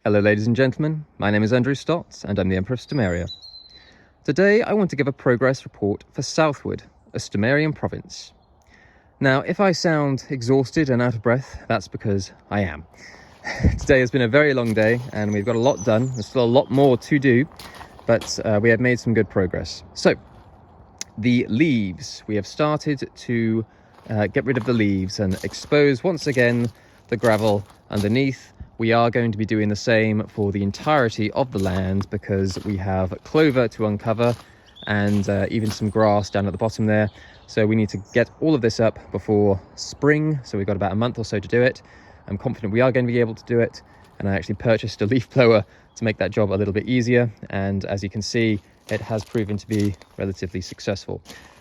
Hello ladies and gentlemen, my name is Andrew Stott and I'm the Emperor of Stomaria. Today I want to give a progress report for Southwood, a Stomarian province. Now if I sound exhausted and out of breath, that's because I am. Today has been a very long day and we've got a lot done. There's still a lot more to do, but we have made some good progress. So, the leaves. We have started to get rid of the leaves and expose once again the gravel underneath. We are going to be doing the same for the entirety of the land because we have clover to uncover and even some grass down at the bottom there. So we need to get all of this up before spring. So we've got about a month or so to do it. I'm confident we are going to be able to do it. And I actually purchased a leaf blower to make that job a little bit easier. And as you can see, it has proven to be relatively successful.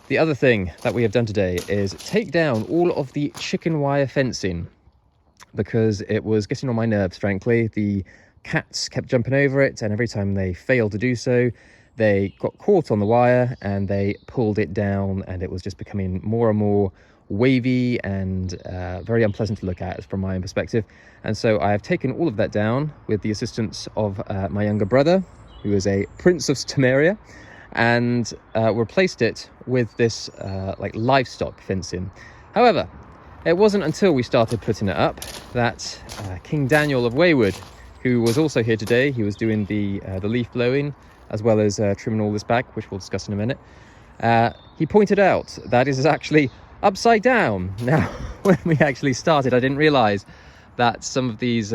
The other thing that we have done today is take down all of the chicken wire fencing, because it was getting on my nerves, frankly. The cats kept jumping over it, and every time they failed to do so, they got caught on the wire and they pulled it down, and it was just becoming more and more wavy and very unpleasant to look at from my own perspective. And so I have taken all of that down with the assistance of my younger brother, who is a Prince of Stomaria, and replaced it with this like livestock fencing. However, it wasn't until we started putting it up that King Daniel of Wayward, who was also here today, he was doing the leaf blowing as well as trimming all this back, which we'll discuss in a minute. He pointed out that it is actually upside down. Now, when we actually started, I didn't realise that some of these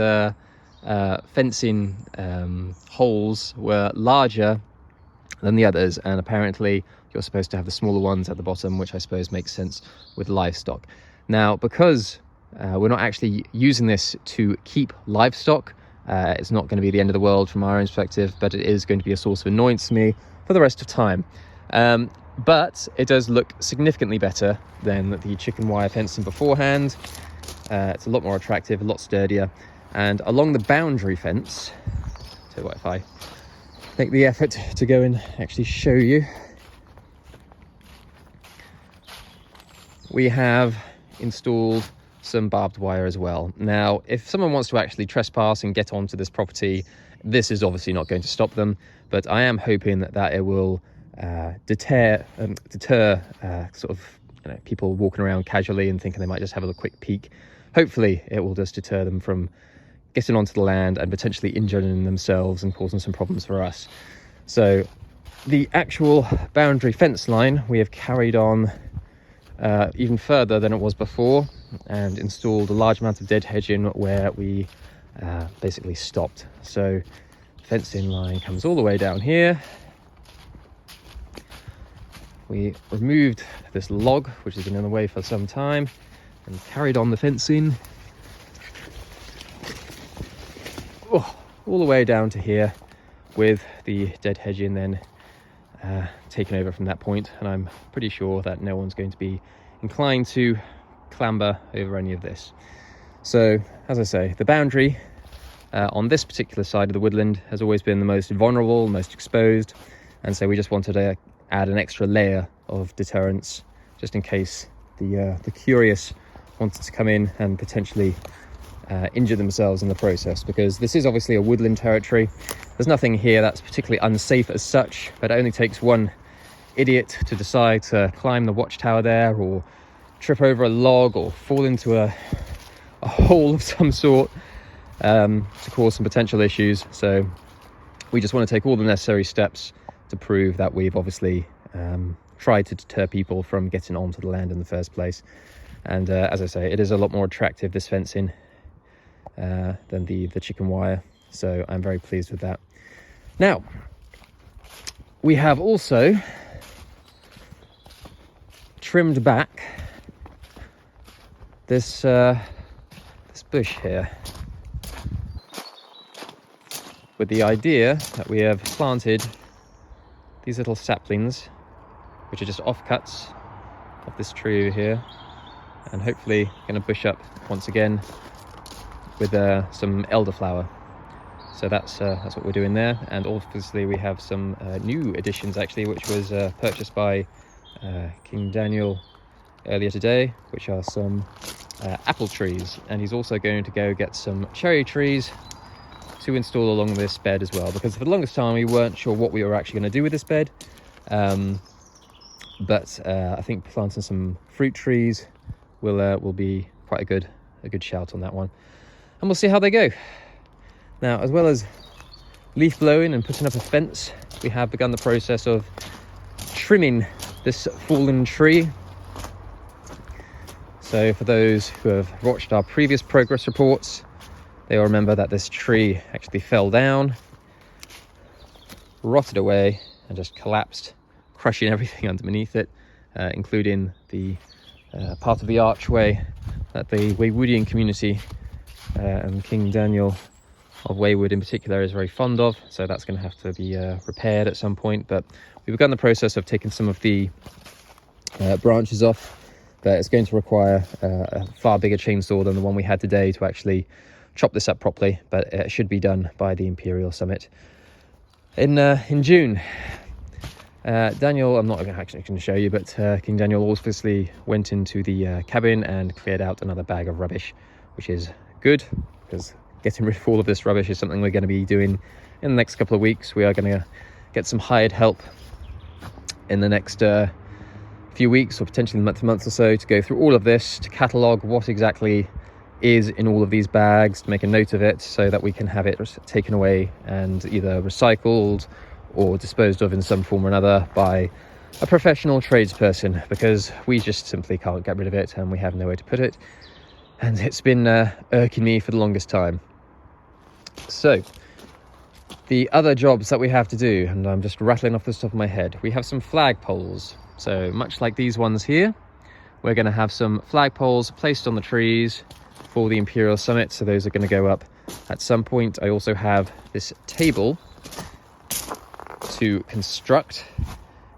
fencing holes were larger than the others, and apparently you're supposed to have the smaller ones at the bottom, which I suppose makes sense with livestock. Now, because we're not actually using this to keep livestock, it's not going to be the end of the world from our own perspective, but it is going to be a source of annoyance to me for the rest of time. But it does look significantly better than the chicken wire fencing beforehand. It's a lot more attractive, a lot sturdier. And along the boundary fence, so what if I make the effort to go and actually show you, we have installed some barbed wire as well. Now, if someone wants to actually trespass and get onto this property, this is obviously not going to stop them, but I am hoping that it will deter sort of people walking around casually and thinking they might just have a quick peek. Hopefully it will just deter them from getting onto the land and potentially injuring themselves and causing some problems for us. So the actual boundary fence line we have carried on even further than it was before, and installed a large amount of dead hedging where we basically stopped. So the fencing line comes all the way down here. We removed this log, which has been in the way for some time, and carried on the fencing all the way down to here, with the dead hedging then taken over from that point. And I'm pretty sure that no one's going to be inclined to clamber over any of this. So, as I say, the boundary on this particular side of the woodland has always been the most vulnerable, most exposed, and so we just wanted to add an extra layer of deterrence just in case the curious wanted to come in and potentially injure themselves in the process, because this is obviously a woodland territory. There's nothing here that's particularly unsafe as such, but it only takes one idiot to decide to climb the watchtower there, or trip over a log, or fall into a hole of some sort to cause some potential issues. So we just want to take all the necessary steps to prove that we've obviously tried to deter people from getting onto the land in the first place. And as I say, it is a lot more attractive, this fencing, than the chicken wire, so I'm very pleased with that. Now, we have also trimmed back this bush here, with the idea that we have planted these little saplings, which are just offcuts of this tree over here, and hopefully going to bush up once again with some elderflower. So that's what we're doing there. And obviously we have some new additions actually, which was purchased by King Daniel earlier today, which are some apple trees, and he's also going to go get some cherry trees to install along this bed as well, because for the longest time we weren't sure what we were actually going to do with this bed. But I think planting some fruit trees will be quite a good shout on that one, and we'll see how they go. Now, as well as leaf blowing and putting up a fence, we have begun the process of trimming this fallen tree. So for those who have watched our previous progress reports, they will remember that this tree actually fell down, rotted away, and just collapsed, crushing everything underneath it, including the part of the archway that the Waywoodian community and King Daniel of Waywood in particular is very fond of. So that's going to have to be repaired at some point. But we've begun the process of taking some of the branches off, but it's going to require a far bigger chainsaw than the one we had today to actually chop this up properly. But it should be done by the Imperial Summit in June. Daniel, I'm not actually going to show you, but King Daniel obviously went into the cabin and cleared out another bag of rubbish, which is good, because getting rid of all of this rubbish is something we're going to be doing in the next couple of weeks. We are going to get some hired help in the next few weeks, or potentially a month or so, to go through all of this, to catalogue what exactly is in all of these bags, to make a note of it so that we can have it taken away and either recycled or disposed of in some form or another by a professional tradesperson, because we just simply can't get rid of it and we have nowhere to put it, and it's been irking me for the longest time. So the other jobs that we have to do, and I'm just rattling off the top of my head, we have some flagpoles. So much like these ones here, we're going to have some flagpoles placed on the trees for the Imperial Summit, so those are going to go up at some point. I also have this table to construct,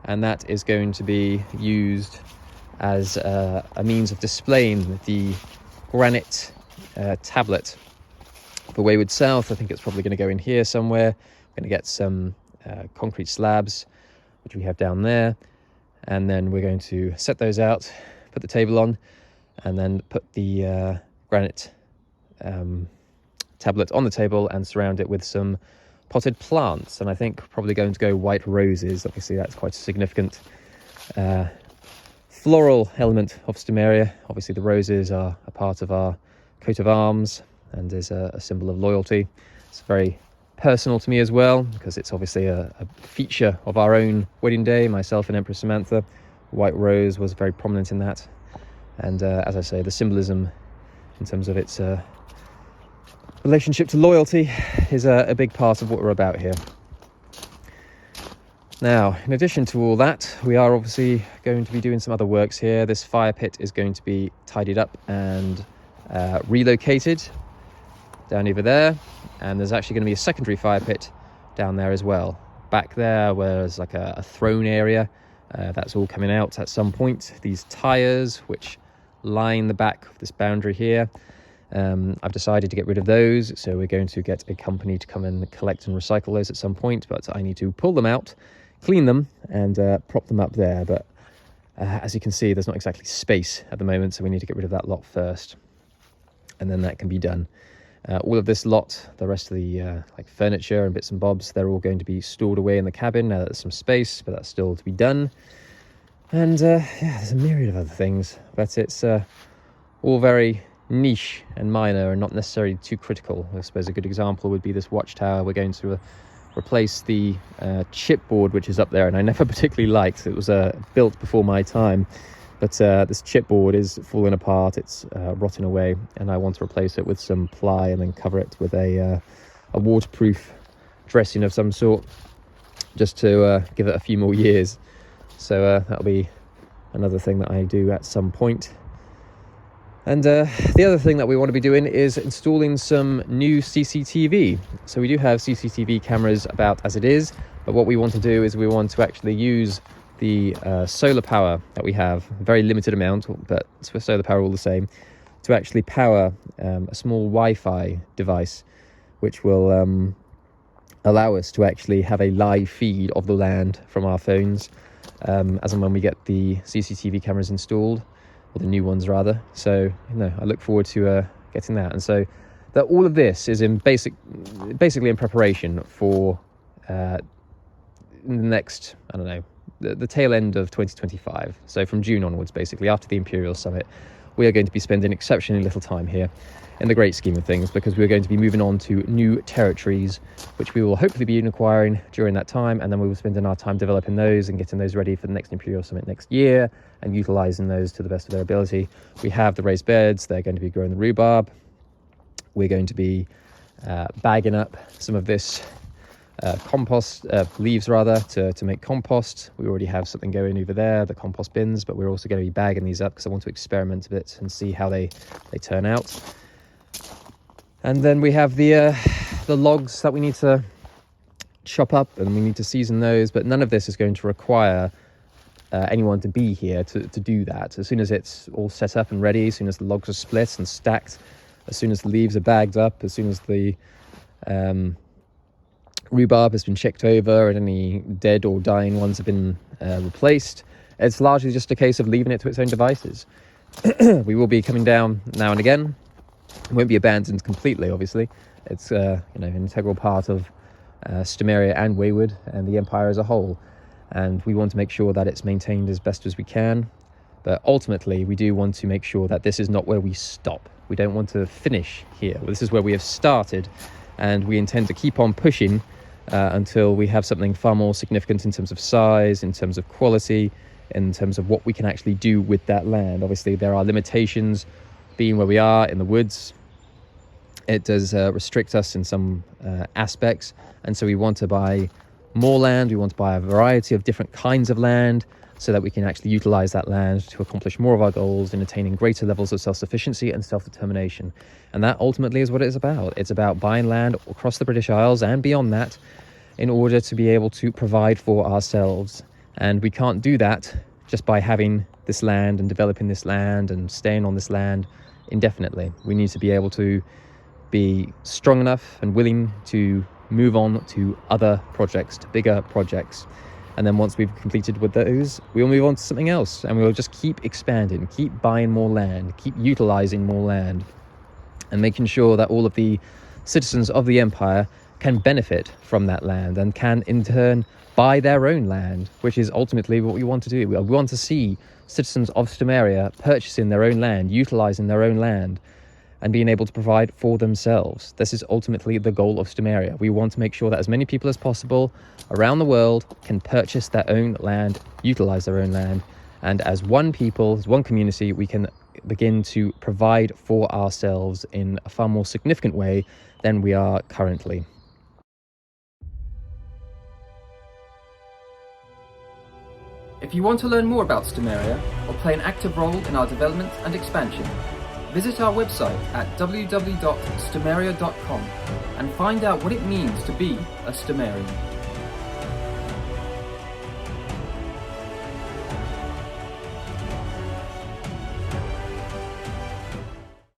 and that is going to be used as a means of displaying the granite tablet for Wayward South. I think it's probably going to go in here somewhere. We're going to get some concrete slabs, which we have down there, and then we're going to set those out, put the table on, and then put the granite tablet on the table and surround it with some potted plants. And I think probably going to go white roses. Obviously that's quite a significant floral element of Stomaria. Obviously the roses are a part of our coat of arms and is a symbol of loyalty. It's very personal to me as well, because it's obviously a feature of our own wedding day, myself and Empress Samantha. White rose was very prominent in that, and as I say, the symbolism in terms of its relationship to loyalty is a big part of what we're about here. Now, in addition to all that, we are obviously going to be doing some other works here. This fire pit is going to be tidied up and relocated down over there, and there's actually going to be a secondary fire pit down there as well. Back there, where there's like a throne area, that's all coming out at some point. These tyres, which line the back of this boundary here, I've decided to get rid of those, so we're going to get a company to come and collect and recycle those at some point, but I need to pull them out, clean them, and prop them up there. But as you can see, there's not exactly space at the moment, so we need to get rid of that lot first, and then that can be done. All of this lot, the rest of the like furniture and bits and bobs, they're all going to be stored away in the cabin now that there's some space, but that's still to be done. And yeah, there's a myriad of other things, but it's all very niche and minor and not necessarily too critical. I suppose a good example would be this watchtower. We're going to replace the chipboard which is up there, and I never particularly liked. It was built before my time, but this chipboard is falling apart, it's rotting away, and I want to replace it with some ply and then cover it with a waterproof dressing of some sort, just to give it a few more years. So that'll be another thing that I do at some point. And the other thing that we want to be doing is installing some new CCTV. So we do have CCTV cameras about as it is, but what we want to do is we want to actually use the solar power that we have, a very limited amount, but it's for solar power all the same, to actually power a small Wi-Fi device, which will allow us to actually have a live feed of the land from our phones, as and when we get the CCTV cameras installed, or the new ones rather. So I look forward to getting that. And so that all of this is basically in preparation for the next, I don't know, the tail end of 2025. So from June onwards, basically, after the Imperial Summit, we are going to be spending exceptionally little time here in the great scheme of things, because we're going to be moving on to new territories, which we will hopefully be acquiring during that time, and then we will spend our time developing those and getting those ready for the next Imperial Summit next year, and utilising those to the best of their ability. We have the raised beds. They're going to be growing the rhubarb. We're going to be bagging up some of this compost leaves rather to make compost. We already have something going over there, the compost bins, but we're also going to be bagging these up because I want to experiment a bit and see how they turn out. And then we have the logs that we need to chop up, and we need to season those, but none of this is going to require anyone to be here to do that. As soon as it's all set up and ready, as soon as the logs are split and stacked, as soon as the leaves are bagged up, as soon as the rhubarb has been checked over and any dead or dying ones have been replaced, it's largely just a case of leaving it to its own devices. We will be coming down now and again. It won't be abandoned completely, obviously. It's an integral part of Stomaria and Wayward and the Empire as a whole, and we want to make sure that it's maintained as best as we can. But ultimately, we do want to make sure that this is not where we stop. We don't want to finish here. This is where we have started, and we intend to keep on pushing until we have something far more significant in terms of size, in terms of quality, in terms of what we can actually do with that land. Obviously, there are limitations being where we are in the woods. It does restrict us in some aspects, and so we want to buy more land. We want to buy a variety of different kinds of land so that we can actually utilize that land to accomplish more of our goals in attaining greater levels of self-sufficiency and self-determination. And that ultimately is what it is about. It's about buying land across the British Isles and beyond that in order to be able to provide for ourselves. And we can't do that just by having this land and developing this land and staying on this land indefinitely. We need to be able to be strong enough and willing to move on to other projects, to bigger projects. And then once we've completed with those, we'll move on to something else, and we'll just keep expanding, keep buying more land, keep utilizing more land, and making sure that all of the citizens of the Empire can benefit from that land and can in turn buy their own land, which is ultimately what we want to do. We want to see citizens of Stomaria purchasing their own land, utilizing their own land, and being able to provide for themselves. This is ultimately the goal of Stomaria. We want to make sure that as many people as possible around the world can purchase their own land, utilize their own land, and as one people, as one community, we can begin to provide for ourselves in a far more significant way than we are currently. If you want to learn more about Stomaria or play an active role in our development and expansion, visit our website at www.stomaria.com and find out what it means to be a Stomarian.